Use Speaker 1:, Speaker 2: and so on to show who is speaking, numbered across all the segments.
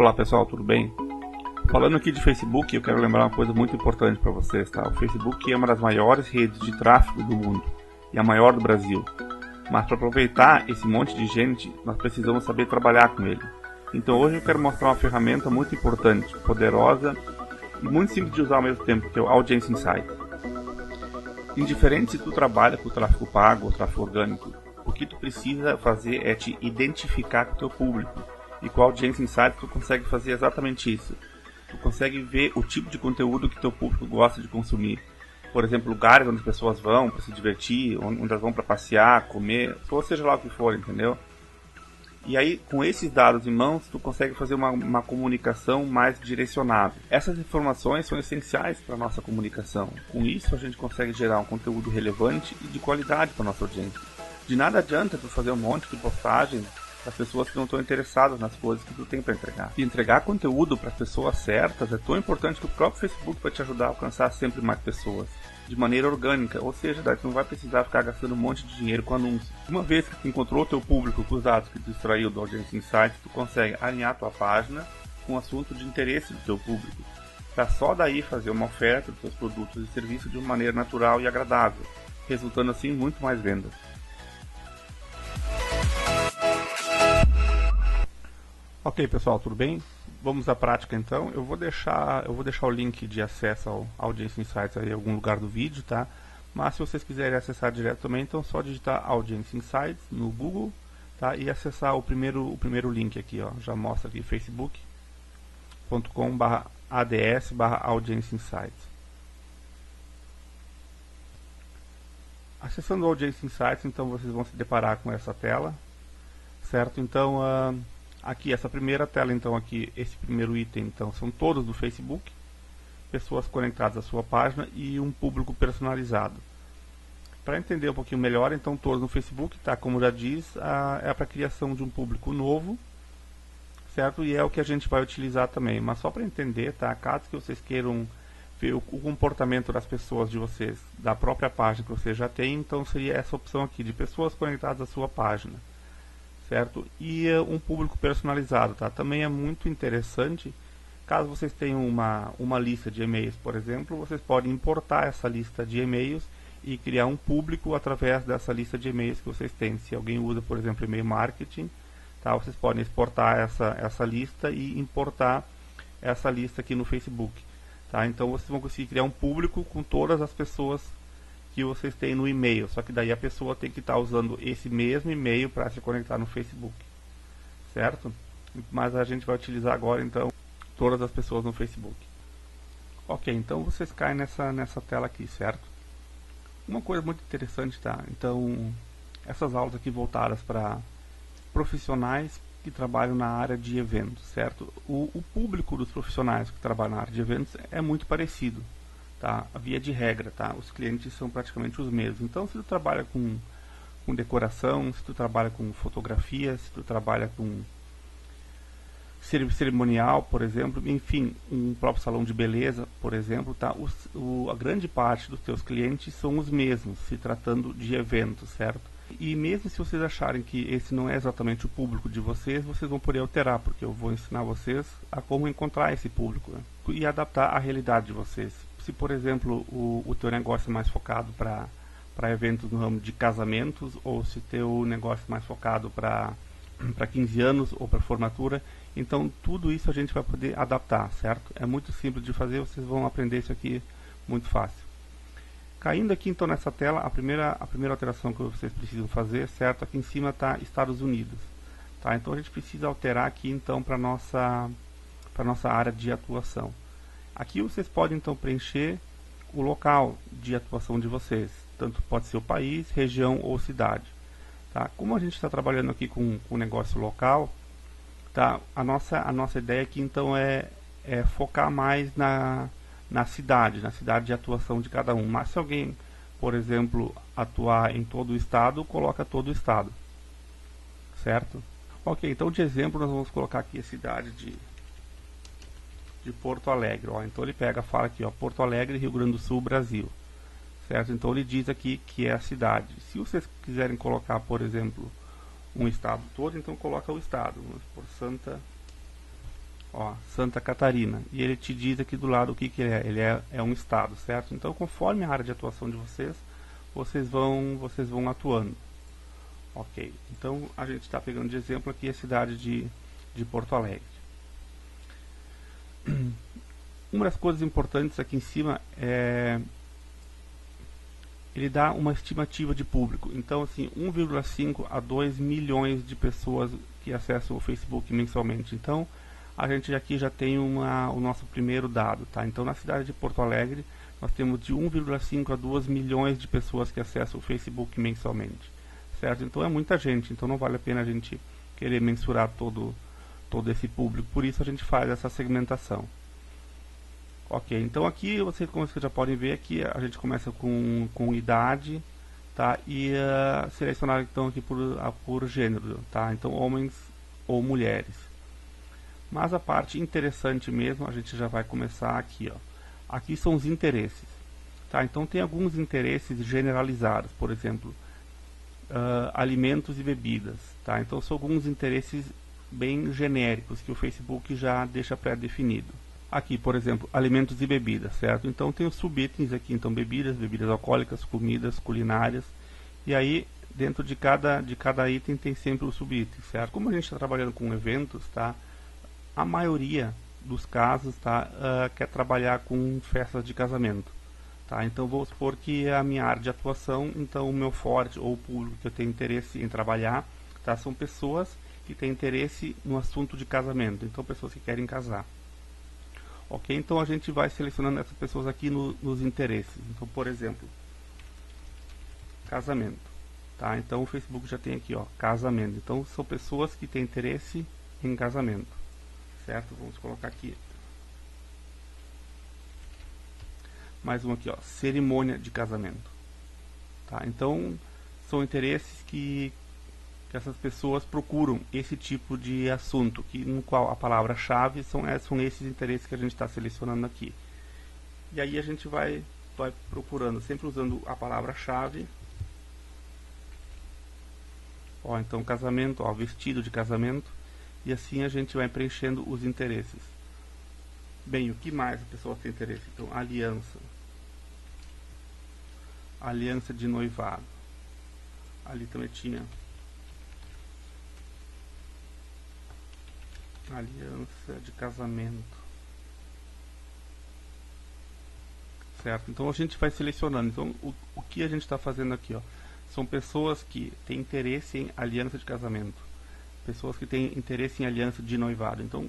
Speaker 1: Olá pessoal, tudo bem? Falando aqui de Facebook, eu quero lembrar uma coisa muito importante para vocês, tá? O Facebook é uma das maiores redes de tráfego do mundo e a maior do Brasil. Mas para aproveitar esse monte de gente, nós precisamos saber trabalhar com ele. Então hoje eu quero mostrar uma ferramenta muito importante, poderosa e muito simples de usar ao mesmo tempo, que é o Audience Insights. Indiferente se tu trabalha com tráfego pago ou tráfego orgânico, o que tu precisa fazer é te identificar com o teu público. E com o Audience Insights tu consegue fazer exatamente isso. Tu consegue ver o tipo de conteúdo que teu público gosta de consumir. Por exemplo, lugares onde as pessoas vão para se divertir, onde elas vão para passear, comer, ou seja lá o que for, entendeu? E aí, com esses dados em mãos, tu consegue fazer uma comunicação mais direcionada. Essas informações são essenciais para a nossa comunicação. Com isso, a gente consegue gerar um conteúdo relevante e de qualidade para a nossa audiência. De nada adianta tu fazer um monte de postagens para as pessoas que não estão interessadas nas coisas que tu tem para entregar. E entregar conteúdo para as pessoas certas é tão importante que o próprio Facebook vai te ajudar a alcançar sempre mais pessoas, de maneira orgânica, ou seja, daí tu não vai precisar ficar gastando um monte de dinheiro com anúncios. Uma vez que tu encontrou o teu público com os dados que tu extraiu do Audience Insights, tu consegue alinhar a tua página com o assunto de interesse do teu público, para só daí fazer uma oferta dos teus produtos e serviços de uma maneira natural e agradável, resultando assim em muito mais vendas. Ok pessoal, tudo bem? Vamos à prática então. Eu vou deixar o link de acesso ao Audience Insights aí em algum lugar do vídeo, tá? Mas se vocês quiserem acessar direto também, então é só digitar Audience Insights no Google, tá? E acessar o primeiro link aqui, ó. Já mostra aqui facebook.com/ads/Audience Insights. Acessando o Audience Insights, então vocês vão se deparar com essa tela, certo? Então, aqui, essa primeira tela, então, aqui, esse primeiro item, então, são todos do Facebook, pessoas conectadas à sua página e um público personalizado. Para entender um pouquinho melhor, então, todos no Facebook, tá? Como já diz, é para a criação de um público novo, certo? E é o que a gente vai utilizar também. Mas só para entender, tá? Caso que vocês queiram ver o comportamento das pessoas de vocês, da própria página que vocês já têm, então seria essa opção aqui, de pessoas conectadas à sua página. Certo? E um público personalizado, tá? Também é muito interessante, caso vocês tenham uma lista de e-mails, por exemplo, vocês podem importar essa lista de e-mails e criar um público através dessa lista de e-mails que vocês têm. Se alguém usa, por exemplo, e-mail marketing, tá? Vocês podem exportar essa lista e importar essa lista aqui no Facebook, tá? Então vocês vão conseguir criar um público com todas as pessoas que vocês têm no e-mail, só que daí a pessoa tem que estar usando esse mesmo e-mail para se conectar no Facebook, certo? Mas a gente vai utilizar agora então todas as pessoas no Facebook. Ok, então vocês caem nessa tela aqui, certo? Uma coisa muito interessante, tá? Então, essas aulas aqui voltadas para profissionais que trabalham na área de eventos, certo? O público dos profissionais que trabalham na área de eventos é muito parecido. Tá? Via de regra, tá? Os clientes são praticamente os mesmos. Então, se tu trabalha com decoração, se tu trabalha com fotografia, se tu trabalha com cerimonial, por exemplo, enfim, um próprio salão de beleza, por exemplo, tá? A grande parte dos teus clientes são os mesmos, se tratando de eventos, certo? E mesmo se vocês acharem que esse não é exatamente o público de vocês, vocês vão poder alterar, porque eu vou ensinar vocês a como encontrar esse público, né? E adaptar à realidade de vocês. Se, por exemplo, o teu negócio é mais focado para eventos no ramo de casamentos, ou se teu negócio é mais focado para 15 anos ou para formatura, então tudo isso a gente vai poder adaptar, certo? É muito simples de fazer, vocês vão aprender isso aqui muito fácil. Caindo aqui então nessa tela, a primeira alteração que vocês precisam fazer, certo? Aqui em cima está Estados Unidos, tá? Então a gente precisa alterar aqui então para nossa área de atuação. Aqui vocês podem então preencher o local de atuação de vocês, tanto pode ser o país, região ou cidade. Tá? Como a gente está trabalhando aqui com o negócio local, tá? A nossa ideia aqui então é focar mais na cidade de atuação de cada um. Mas se alguém, por exemplo, atuar em todo o estado, coloca todo o estado, certo? Ok, então de exemplo nós vamos colocar aqui a cidade de Porto Alegre, ó. Então ele fala aqui, ó, Porto Alegre, Rio Grande do Sul, Brasil, certo? Então ele diz aqui que é a cidade. Se vocês quiserem colocar, por exemplo, um estado todo, então coloca o estado. Vamos por Ó, Santa Catarina, e ele te diz aqui do lado o que ele é. Ele é um estado, certo? Então, conforme a área de atuação de vocês, vocês vão atuando. Ok, então a gente está pegando de exemplo aqui a cidade de Porto Alegre. Uma das coisas importantes aqui em cima é ele dá uma estimativa de público. Então, assim, 1,5 a 2 milhões de pessoas que acessam o Facebook mensalmente. Então, a gente aqui já tem o nosso primeiro dado, tá? Então, na cidade de Porto Alegre, nós temos de 1,5 a 2 milhões de pessoas que acessam o Facebook mensalmente, certo? Então, é muita gente. Então, não vale a pena a gente querer mensurar todo esse público. Por isso, a gente faz essa segmentação. Ok, então aqui, como vocês já podem ver, aqui a gente começa com idade, tá? E selecionar então aqui por gênero, tá? Então, homens ou mulheres. Mas a parte interessante mesmo, a gente já vai começar aqui, ó. Aqui são os interesses, tá? Então, tem alguns interesses generalizados, por exemplo, alimentos e bebidas, tá? Então, são alguns interesses bem genéricos que o Facebook já deixa pré-definido. Aqui, por exemplo, alimentos e bebidas, certo? Então tem os subitens aqui, então bebidas alcoólicas, comidas, culinárias. E aí, dentro de cada item tem sempre o subitem, certo? Como a gente está trabalhando com eventos, tá? A maioria dos casos, tá? Quer trabalhar com festas de casamento, tá? Então vou supor que a minha área de atuação, então o meu forte ou o público que eu tenho interesse em trabalhar, tá? São pessoas que têm interesse no assunto de casamento, então pessoas que querem casar. Ok, então a gente vai selecionando essas pessoas aqui nos interesses. Então, por exemplo, casamento, tá? Então o Facebook já tem aqui, ó, casamento. Então são pessoas que têm interesse em casamento, certo? Vamos colocar aqui mais um aqui, ó, cerimônia de casamento, tá? Então são interesses que essas pessoas procuram esse tipo de assunto, no qual a palavra-chave são esses interesses que a gente está selecionando aqui. E aí a gente vai procurando, sempre usando a palavra-chave. Ó, então casamento, ó, vestido de casamento, e assim a gente vai preenchendo os interesses. Bem, o que mais a pessoa tem interesse? Então, aliança. Aliança de noivado. Ali também tinha aliança de casamento, certo? Então a gente vai selecionando. Então o que a gente está fazendo aqui, ó, são pessoas que têm interesse em aliança de casamento, pessoas que têm interesse em aliança de noivado. Então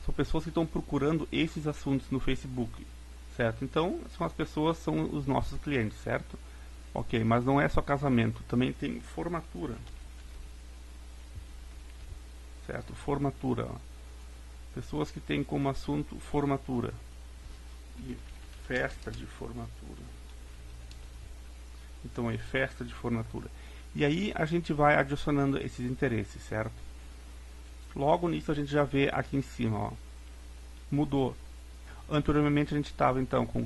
Speaker 1: são pessoas que estão procurando esses assuntos no Facebook, certo? Então são as pessoas, são os nossos clientes, certo? Ok, mas não é só casamento, também tem formatura, certo? Formatura, ó. Pessoas que têm como assunto formatura e festa de formatura. Então é festa de formatura. E aí a gente vai adicionando esses interesses, certo? Logo nisso a gente já vê aqui em cima, ó, mudou. Anteriormente a gente estava então com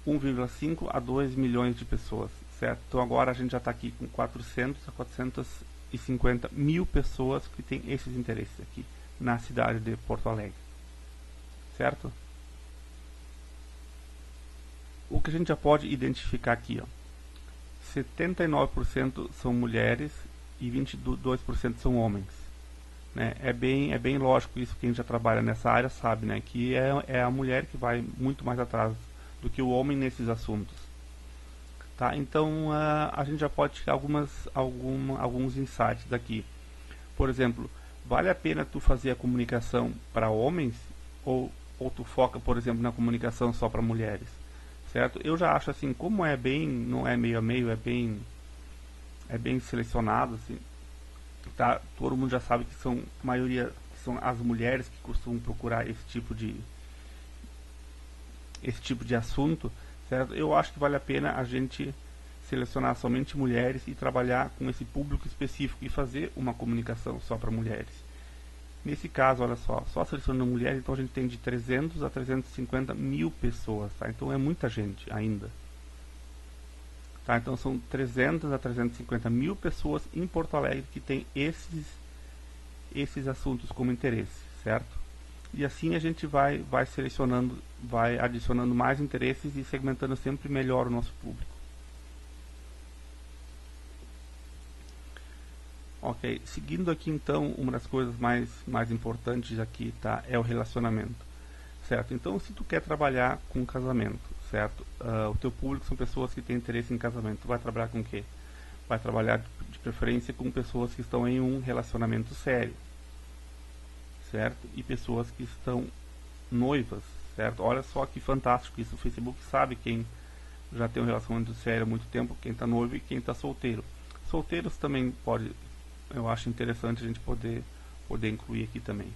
Speaker 1: 1,5 a 2 milhões de pessoas, certo? Então agora a gente já está aqui com 400 a 450 mil pessoas que têm esses interesses aqui na cidade de Porto Alegre, certo? O que a gente já pode identificar aqui, ó, 79% são mulheres e 22% são homens, né? É bem lógico isso, quem já trabalha nessa área sabe, né? Que é a mulher que vai muito mais atrás do que o homem nesses assuntos, tá? Então a gente já pode tirar alguns insights daqui. Por exemplo, vale a pena tu fazer a comunicação para homens ou tu foca, por exemplo, na comunicação só para mulheres, certo? Eu já acho assim, como não é meio a meio, é bem selecionado, assim, tá? Todo mundo já sabe que a maioria são as mulheres que costumam procurar esse tipo de assunto, certo? Eu acho que vale a pena a gente selecionar somente mulheres e trabalhar com esse público específico e fazer uma comunicação só para mulheres. Nesse caso, olha só selecionando mulheres, então a gente tem de 300 a 350 mil pessoas, tá? Então é muita gente ainda, tá? Então são 300 a 350 mil pessoas em Porto Alegre que tem esses assuntos como interesse, certo? E assim a gente vai selecionando, vai adicionando mais interesses e segmentando sempre melhor o nosso público. Ok, seguindo aqui então, uma das coisas mais importantes aqui, tá, é o relacionamento, certo? Então, se tu quer trabalhar com casamento, certo? O teu público são pessoas que têm interesse em casamento. Tu vai trabalhar com o quê? Vai trabalhar de preferência com pessoas que estão em um relacionamento sério, certo? E pessoas que estão noivas, certo? Olha só que fantástico isso. O Facebook sabe quem já tem um relacionamento sério há muito tempo, quem está noivo e quem está solteiro. Solteiros também pode, eu acho interessante a gente poder incluir aqui também.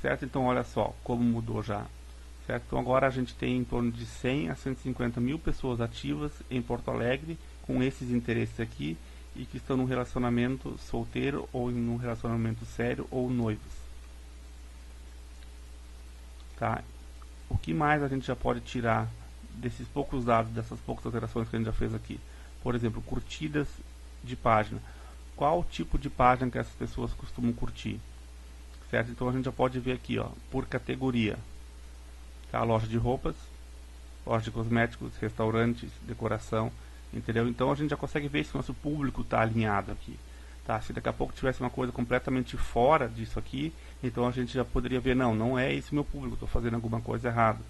Speaker 1: Certo? Então olha só como mudou já. Certo? Então agora a gente tem em torno de 100 a 150 mil pessoas ativas em Porto Alegre com esses interesses aqui e que estão num relacionamento solteiro ou em um relacionamento sério ou noivos. Tá? O que mais a gente já pode tirar desses poucos dados, dessas poucas alterações que a gente já fez aqui? Por exemplo, curtidas de página. Qual tipo de página que essas pessoas costumam curtir? Certo? Então a gente já pode ver aqui, ó, por categoria. Tá? Loja de roupas, loja de cosméticos, restaurantes, decoração, entendeu? Então a gente já consegue ver se o nosso público está alinhado aqui. Tá? Se daqui a pouco tivesse uma coisa completamente fora disso aqui, então a gente já poderia ver, não é esse meu público, estou fazendo alguma coisa errada,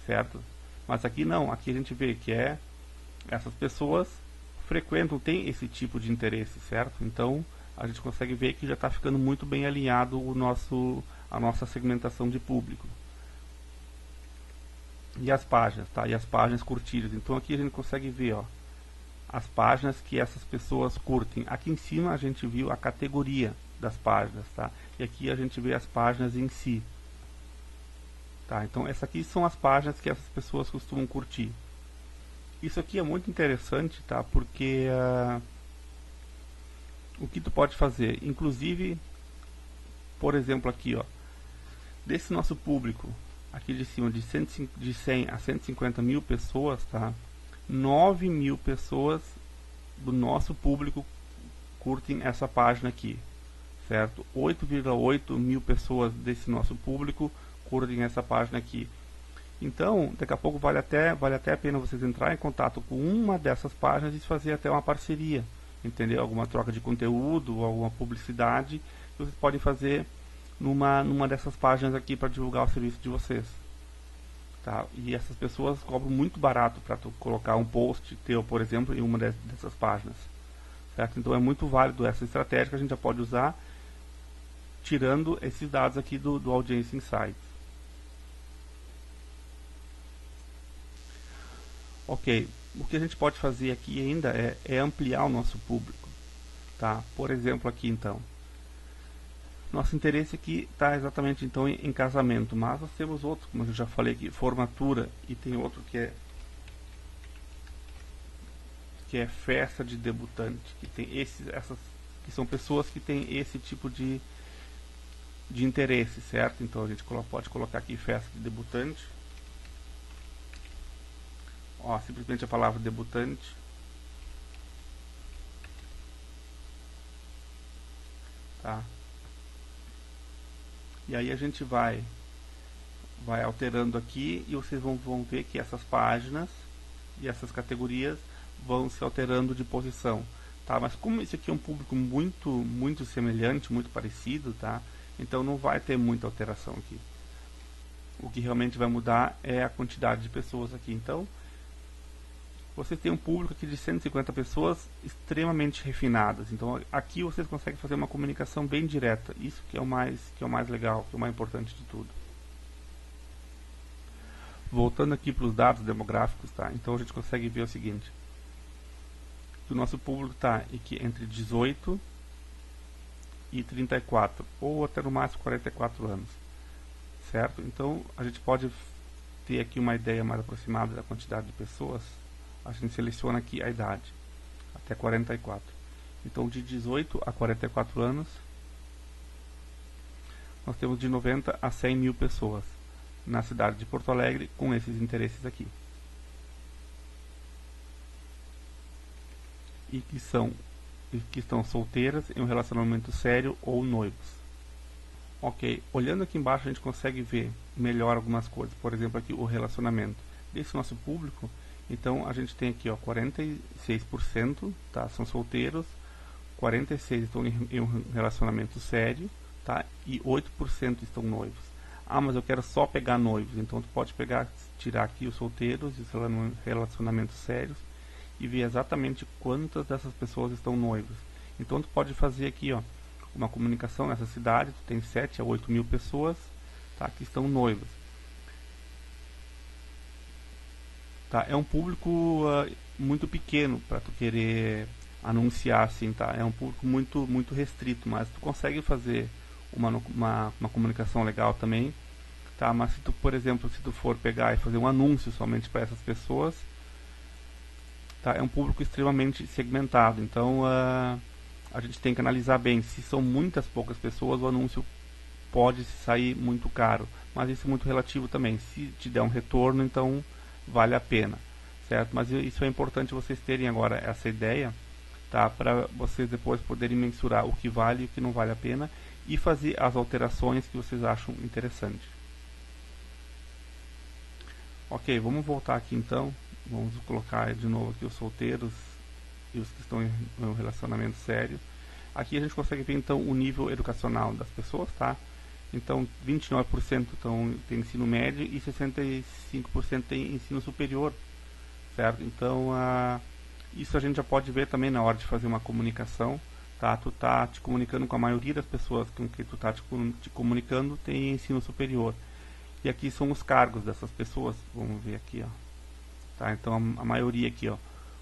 Speaker 1: certo? Mas aqui não, aqui a gente vê que essas pessoas frequentam, têm esse tipo de interesse, certo? Então a gente consegue ver que já está ficando muito bem alinhado a nossa segmentação de público. E as páginas, tá? E as páginas curtidas. Então aqui a gente consegue ver, ó, as páginas que essas pessoas curtem. Aqui em cima a gente viu a categoria das páginas, tá? E aqui a gente vê as páginas em si. Tá? Então essas aqui são as páginas que essas pessoas costumam curtir. Isso aqui é muito interessante, tá? Porque o que tu pode fazer, inclusive, por exemplo aqui, ó, desse nosso público aqui de cima de 100 a 150 mil pessoas, tá? 9 mil pessoas do nosso público curtem essa página aqui, certo? 8,8 mil pessoas desse nosso público curtem essa página aqui. Então, daqui a pouco vale até a pena vocês entrar em contato com uma dessas páginas e fazer até uma parceria, entendeu? Alguma troca de conteúdo, alguma publicidade que vocês podem fazer numa dessas páginas aqui para divulgar o serviço de vocês. Tá? E essas pessoas cobram muito barato para tu colocar um post teu, por exemplo, em uma dessas páginas. Certo? Então é muito válido essa estratégia que a gente já pode usar tirando esses dados aqui do Audience Insights. Ok, o que a gente pode fazer aqui ainda é ampliar o nosso público. Tá? Por exemplo, aqui então. Nosso interesse aqui está exatamente então em casamento, mas nós temos outros, como eu já falei aqui, formatura, e tem outro que é festa de debutante, que tem essas que são pessoas que têm esse tipo de interesse, certo? Então a gente pode colocar aqui festa de debutante, ó, simplesmente a palavra debutante, tá? E aí a gente vai alterando aqui e vocês vão ver que essas páginas e essas categorias vão se alterando de posição, tá? Mas como esse aqui é um público muito semelhante, muito parecido, tá? Então não vai ter muita alteração aqui. O que realmente vai mudar é a quantidade de pessoas aqui. Então, você tem um público aqui de 150 pessoas extremamente refinadas. Então aqui vocês conseguem fazer uma comunicação bem direta. Isso que é o mais legal, que é o mais importante de tudo. Voltando aqui para os dados demográficos, tá? Então a gente consegue ver o seguinte: que o nosso público está entre 18 e 34, ou até no máximo 44 anos, certo? Então a gente pode ter aqui uma ideia mais aproximada da quantidade de pessoas. A gente seleciona aqui a idade, até 44. Então de 18 a 44 anos, nós temos de 90 a 100 mil pessoas na cidade de Porto Alegre com esses interesses aqui. E que estão solteiras em um relacionamento sério ou noivos. Ok, olhando aqui embaixo a gente consegue ver melhor algumas coisas. Por exemplo, aqui o relacionamento desse nosso público. Então a gente tem aqui, ó, 46%, tá, são solteiros, 46% estão em um relacionamento sério, tá, e 8% estão noivos. Ah, mas eu quero só pegar noivos. Então tu pode pegar, tirar aqui os solteiros e os relacionamentos sérios e ver exatamente quantas dessas pessoas estão noivas. Então tu pode fazer aqui, ó, uma comunicação nessa cidade, tu tem 7 a 8 mil pessoas, tá, que estão noivas. Tá, é um público muito pequeno para tu querer anunciar assim, tá? É um público muito restrito, mas tu consegue fazer uma comunicação legal também, tá? Mas se tu, por exemplo, se tu for pegar e fazer um anúncio somente para essas pessoas, tá? É um público extremamente segmentado, então a gente tem que analisar bem. Se são muitas poucas pessoas, o anúncio pode sair muito caro, mas isso é muito relativo também. Se te der um retorno, então vale a pena, certo? Mas isso é importante vocês terem agora essa ideia, tá? Para vocês depois poderem mensurar o que vale e o que não vale a pena e fazer as alterações que vocês acham interessante. Ok, vamos voltar aqui então. Vamos colocar de novo aqui os solteiros e os que estão em um relacionamento sério. Aqui a gente consegue ver então o nível educacional das pessoas, tá? Então 29% tem ensino médio e 65% tem ensino superior, certo? Então isso a gente já pode ver também na hora de fazer uma comunicação, tá? Tu tá te comunicando com a maioria das pessoas com que tu tá te comunicando tem ensino superior. E aqui são os cargos dessas pessoas, vamos ver aqui, ó. Tá? Então a maioria aqui, ó,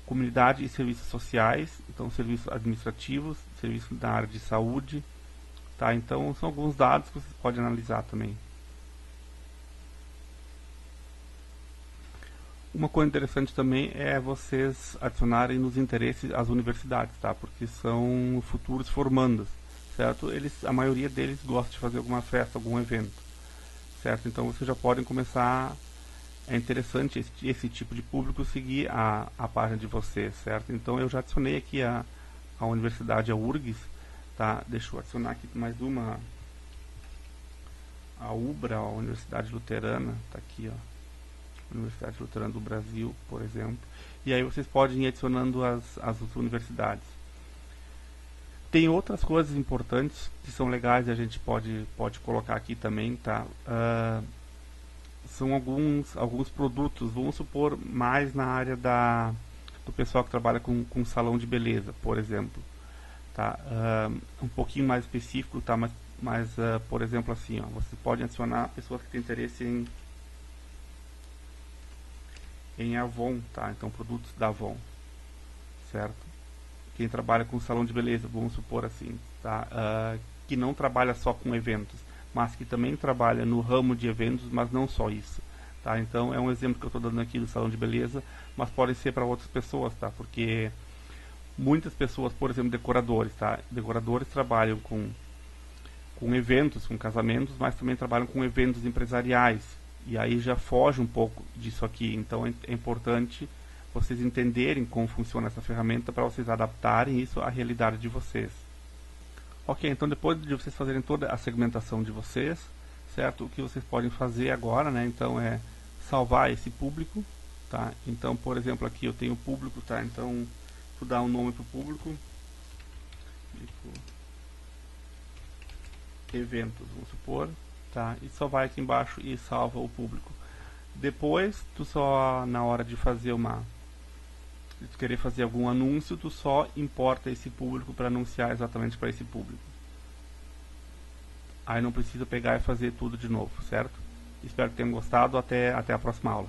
Speaker 1: comunidade e serviços sociais, então serviços administrativos, serviços da área de saúde, tá? Então são alguns dados que vocês podem analisar também. Uma coisa interessante também é vocês adicionarem nos interesses as universidades, tá? Porque são futuros formandos, certo? A maioria deles gosta de fazer alguma festa, algum evento, certo? Então vocês já podem começar. É interessante esse tipo de público seguir a página de vocês, certo? Então eu já adicionei aqui a Universidade, a URGS, tá? Deixa eu adicionar aqui mais uma, a UBRA, a Universidade Luterana, tá aqui, ó, Universidade Luterana do Brasil, por exemplo. E aí vocês podem ir adicionando as universidades. Tem outras coisas importantes que são legais e a gente pode colocar aqui também, tá? São alguns produtos, vamos supor, mais na área do pessoal que trabalha com salão de beleza, por exemplo, tá? Um pouquinho mais específico, tá? Mas por exemplo, assim, ó, você pode adicionar pessoas que têm interesse em Avon, tá? Então, produtos da Avon, certo? Quem trabalha com salão de beleza, vamos supor assim, tá? Que não trabalha só com eventos, mas que também trabalha no ramo de eventos, mas não só isso, tá? Então é um exemplo que eu estou dando aqui do salão de beleza, mas pode ser para outras pessoas, tá? Porque muitas pessoas, por exemplo, decoradores, tá? Decoradores trabalham com eventos, com casamentos, mas também trabalham com eventos empresariais, e aí já foge um pouco disso aqui. Então é importante vocês entenderem como funciona essa ferramenta para vocês adaptarem isso à realidade de vocês. Ok, então depois de vocês fazerem toda a segmentação de vocês, certo? O que vocês podem fazer agora, né? Então é salvar esse público, tá? Então, por exemplo, aqui eu tenho o público, tá? Então, tu dá um nome para o público. Eventos, vamos supor, tá? E só vai aqui embaixo e salva o público. Depois, tu só, na hora de fazer se tu querer fazer algum anúncio, tu só importa esse público para anunciar exatamente para esse público. Aí não precisa pegar e fazer tudo de novo, certo? Espero que tenham gostado. Até a próxima aula.